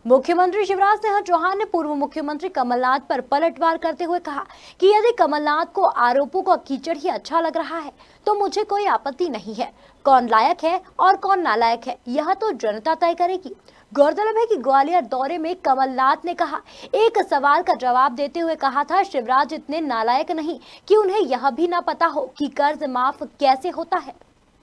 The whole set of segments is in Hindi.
मुख्यमंत्री शिवराज सिंह चौहान ने पूर्व मुख्यमंत्री कमलनाथ पर पलटवार करते हुए कहा कि यदि कमलनाथ को आरोपों का कीचड़ ही अच्छा लग रहा है तो मुझे कोई आपत्ति नहीं है। कौन लायक है और कौन नालायक है यह तो जनता तय करेगी। गौरतलब है कि ग्वालियर दौरे में कमलनाथ ने कहा एक सवाल का जवाब देते हुए कहा था शिवराज इतने नालायक नहीं कि उन्हें यह भी न पता हो कि कर्ज माफ कैसे होता है।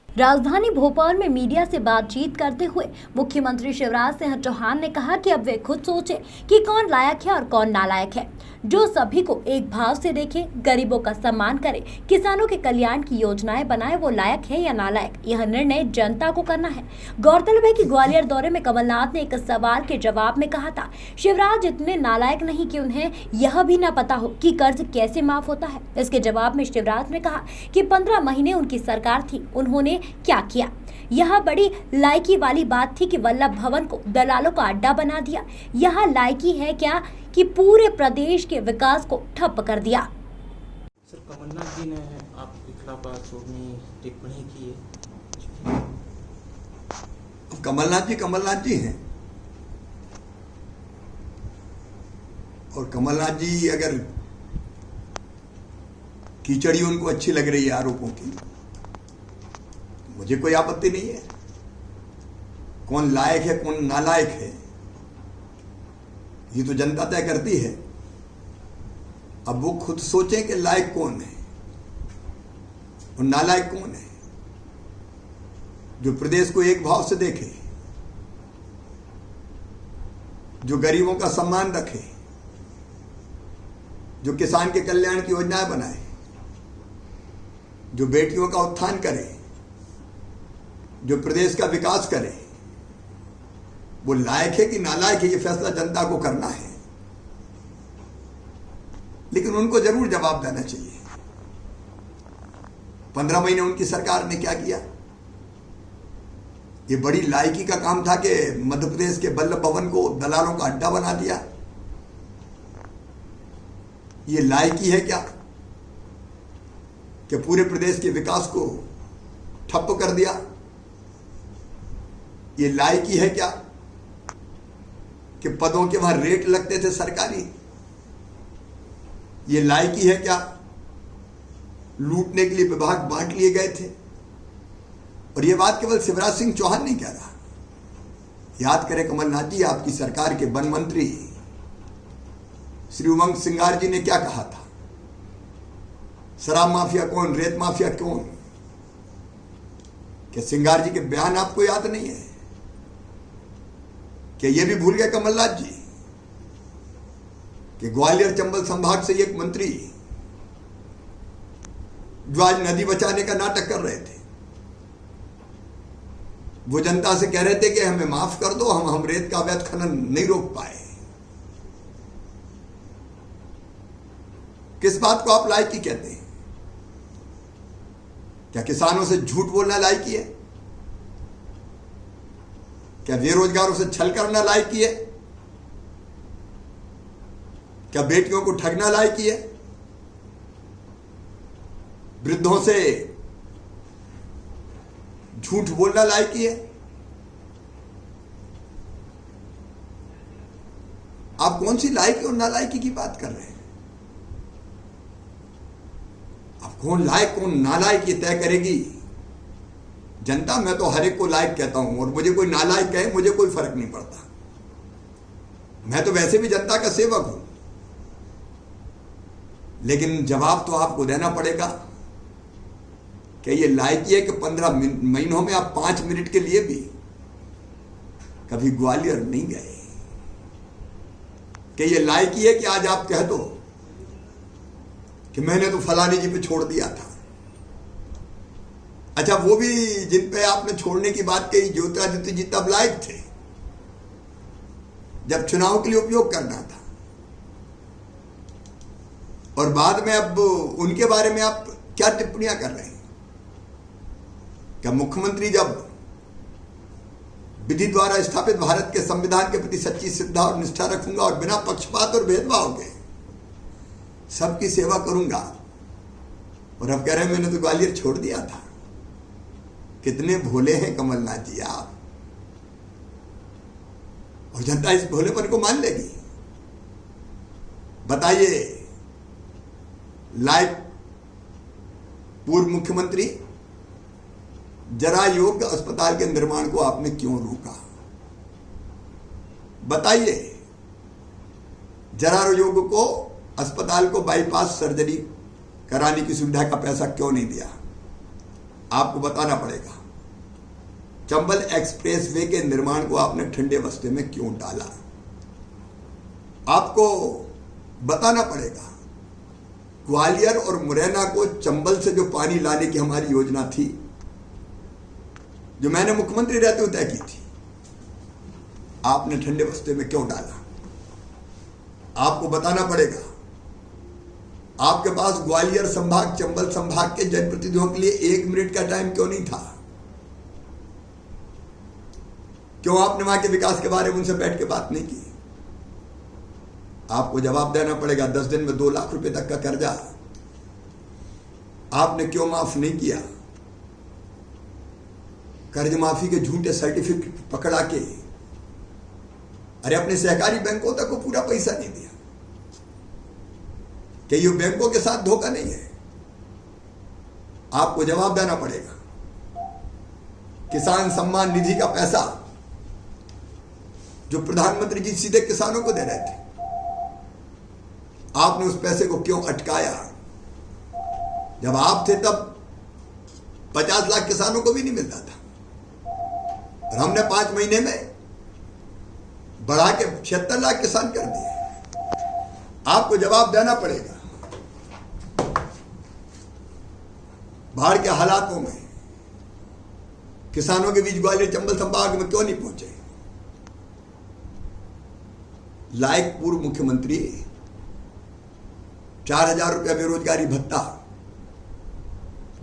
राजधानी भोपाल में मीडिया से बातचीत करते हुए मुख्यमंत्री शिवराज सिंह चौहान ने कहा कि अब वे खुद सोचें कि कौन लायक है और कौन नालायक है, जो सभी को एक भाव से देखे, गरीबों का सम्मान करे, किसानों के कल्याण की योजनाएं बनाए, वो लायक है या नालायक, यह निर्णय जनता को करना है। गौरतलब है कि ग्वालियर दौरे में कमलनाथ ने एक सवाल के जवाब में कहा था शिवराज इतने नालायक नहीं कि उन्हें यह भी न पता हो कि कर्ज कैसे माफ होता है। इसके जवाब में शिवराज ने कहा कि 15 महीने उनकी सरकार थी, उन्होंने क्या किया। यह बड़ी लायकी वाली बात थी कि वल्लभ भवन को दलालों का अड्डा बना दिया। यह लायकी है क्या कि पूरे प्रदेश के विकास को ठप कर दिया। सर, कमलनाथ जी ने आपके खिलाफ चोरनी टिप्पणी की है। कमलनाथ जी हैं और कमलनाथ जी अगर कीचड़ी उनको अच्छी लग रही है आरोपों की, मुझे कोई आपत्ति नहीं है। कौन लायक है कौन नालायक है ये तो जनता तय करती है। अब वो खुद सोचें कि लायक कौन है और नालायक कौन है। जो प्रदेश को एक भाव से देखे, जो गरीबों का सम्मान रखे, जो किसान के कल्याण की योजनाएं बनाए, जो बेटियों का उत्थान करे, जो प्रदेश का विकास करे, वो लायक है कि नालायक है ये फैसला जनता को करना है। लेकिन उनको जरूर जवाब देना चाहिए। 15 महीने उनकी सरकार ने क्या किया। ये बड़ी लायकी का काम था कि मध्य प्रदेश के वल्लभ भवन को दलालों का अड्डा बना दिया। ये लायकी है क्या कि पूरे प्रदेश के विकास को ठप कर दिया। ये लायकी है क्या कि पदों के वहां रेट लगते थे सरकारी। ये लायकी है क्या लूटने के लिए विभाग बांट लिए गए थे। और ये बात केवल शिवराज सिंह चौहान नहीं कह रहा। याद करें कमलनाथ जी, आपकी सरकार के वन मंत्री श्री उमंग सिंगार जी ने क्या कहा था। शराब माफिया कौन, रेत माफिया कौन। क्या सिंगार जी के बयान आपको याद नहीं है? क्या ये भी भूल गए कमलनाथ जी कि ग्वालियर चंबल संभाग से एक मंत्री जो आज नदी बचाने का नाटक कर रहे थे, वो जनता से कह रहे थे कि हमें माफ कर दो, हम रेत का अवैध खनन नहीं रोक पाए। किस बात को आप लायकी कहते हैं? क्या किसानों से झूठ बोलना लायकी है? क्या बेरोजगारों से छल करना लायकी है? क्या बेटियों को ठगना लायकी है? वृद्धों से झूठ बोलना लायकी है? आप कौन सी लायकी और नालायकी की बात कर रहे हैं? आप कौन लायक कौन नालायक ये तय करेगी जनता। मैं तो हर एक को लायक कहता हूं और मुझे कोई नालायक कहे मुझे कोई फर्क नहीं पड़ता। मैं तो वैसे भी जनता का सेवक हूं। लेकिन जवाब तो आपको देना पड़ेगा कि ये लायकी है कि 15 महीनों में आप 5 मिनट के लिए भी कभी ग्वालियर नहीं गए। कि ये लायकी है कि आज आप कह दो कि मैंने तो फलानी जी पे छोड़ दिया था। अच्छा, वो भी जिन पे आपने छोड़ने की बात कही, ज्योतिरादित्य जी तब लायक थे जब चुनाव के लिए उपयोग करना था। और बाद में अब उनके बारे में आप क्या टिप्पणियां कर रहे हैं? क्या मुख्यमंत्री जब विधि द्वारा स्थापित भारत के संविधान के प्रति सच्ची श्रद्धा और निष्ठा रखूंगा और बिना पक्षपात और भेदभाव के सबकी सेवा करूंगा, और अब कह रहे हैं मैंने तो ग्वालियर छोड़ दिया था। कितने भोले हैं कमलनाथ जी आप। और जनता इस भोलेपन को मान लेगी। बताइए, लाइक पूर्व मुख्यमंत्री, जरा योग अस्पताल के निर्माण को आपने क्यों रोका? बताइए, जरा योग को अस्पताल को बाईपास सर्जरी कराने की सुविधा का पैसा क्यों नहीं दिया? आपको बताना पड़ेगा। चंबल एक्सप्रेस वे के निर्माण को आपने ठंडे बस्ते में क्यों डाला? आपको बताना पड़ेगा। ग्वालियर और मुरैना को चंबल से जो पानी लाने की हमारी योजना थी, जो मैंने मुख्यमंत्री रहते हुए तय की थी, आपने ठंडे बस्ते में क्यों डाला? आपको बताना पड़ेगा। आपके पास ग्वालियर संभाग, चंबल संभाग के जनप्रतिनिधियों के लिए 1 मिनट का टाइम क्यों नहीं था? क्यों आपने वहां के विकास के बारे में उनसे बैठ के बात नहीं की? आपको जवाब देना पड़ेगा। 10 दिन में 2 लाख रुपए तक का कर्जा आपने क्यों माफ नहीं किया? कर्ज माफी के झूठे सर्टिफिकेट पकड़ा के अरे अपने सहकारी बैंकों तक को पूरा पैसा नहीं दिया। क्या ये बैंकों के साथ धोखा नहीं है? आपको जवाब देना पड़ेगा। किसान सम्मान निधि का पैसा जो प्रधानमंत्री जी सीधे किसानों को दे रहे थे, आपने उस पैसे को क्यों अटकाया? जब आप थे तब 50 लाख किसानों को भी नहीं मिलता था, और हमने 5 महीने में बढ़ा के 76 लाख किसान कर दिए। आपको जवाब देना पड़ेगा। बाढ़ के हालातों में किसानों के बीच ग्वालियर चंबल संभाग में क्यों नहीं पहुंचे? लायक पूर्व मुख्यमंत्री 4000 रुपया बेरोजगारी भत्ता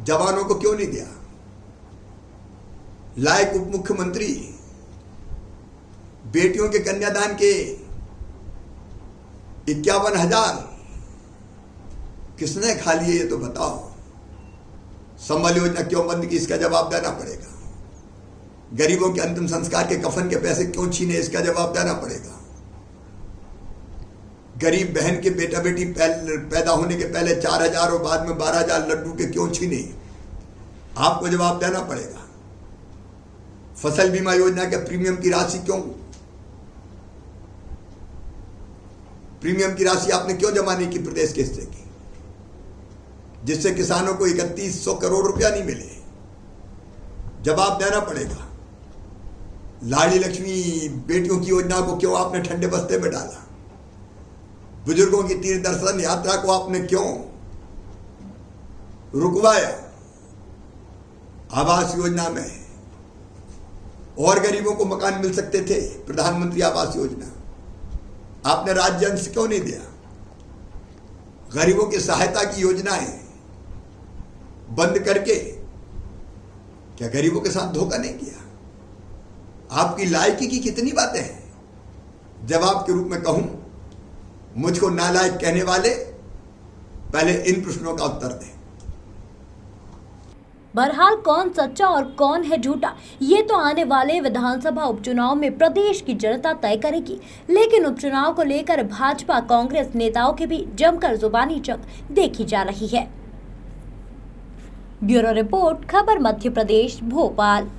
जवानों को क्यों नहीं दिया? लायक उप मुख्यमंत्री बेटियों के कन्यादान के 51,000 किसने खा लिए, ये तो बताओ। संबल योजना क्यों बंद की, इसका जवाब देना पड़ेगा। गरीबों के अंतिम संस्कार के कफन के पैसे क्यों छीने, इसका जवाब देना पड़ेगा। गरीब बहन के बेटा बेटी पैदा होने के पहले 4,000 और बाद में 12,000 लड्डू के क्यों छीने, आपको जवाब देना पड़ेगा। फसल बीमा योजना के प्रीमियम की राशि आपने क्यों जमा नहीं की प्रदेश के हिस्से की, जिससे किसानों को 3100 करोड़ रुपया नहीं मिले? जवाब देना पड़ेगा। लाड़ी लक्ष्मी बेटियों की योजना को क्यों आपने ठंडे बस्ते में डाला? बुजुर्गों की तीर्थ दर्शन यात्रा को आपने क्यों रुकवाया? आवास योजना में और गरीबों को मकान मिल सकते थे, प्रधानमंत्री आवास योजना आपने राज्य अंश क्यों नहीं दिया? गरीबों की सहायता की योजनाएं बंद करके क्या गरीबों के साथ धोखा नहीं किया? आपकी लायकी की कितनी बातें हैं? जवाब के रूप में कहूं, मुझको नालायक कहने वाले पहले इन प्रश्नों का उत्तर दें। बहरहाल कौन सच्चा और कौन है झूठा, ये तो आने वाले विधानसभा उपचुनाव में प्रदेश की जनता तय करेगी। लेकिन उपचुनाव को लेकर भाजपा कांग्रेस नेताओं के भी जमकर जुबानी जंग देखी जा रही है। ब्यूरो रिपोर्ट, खबर मध्य प्रदेश, भोपाल।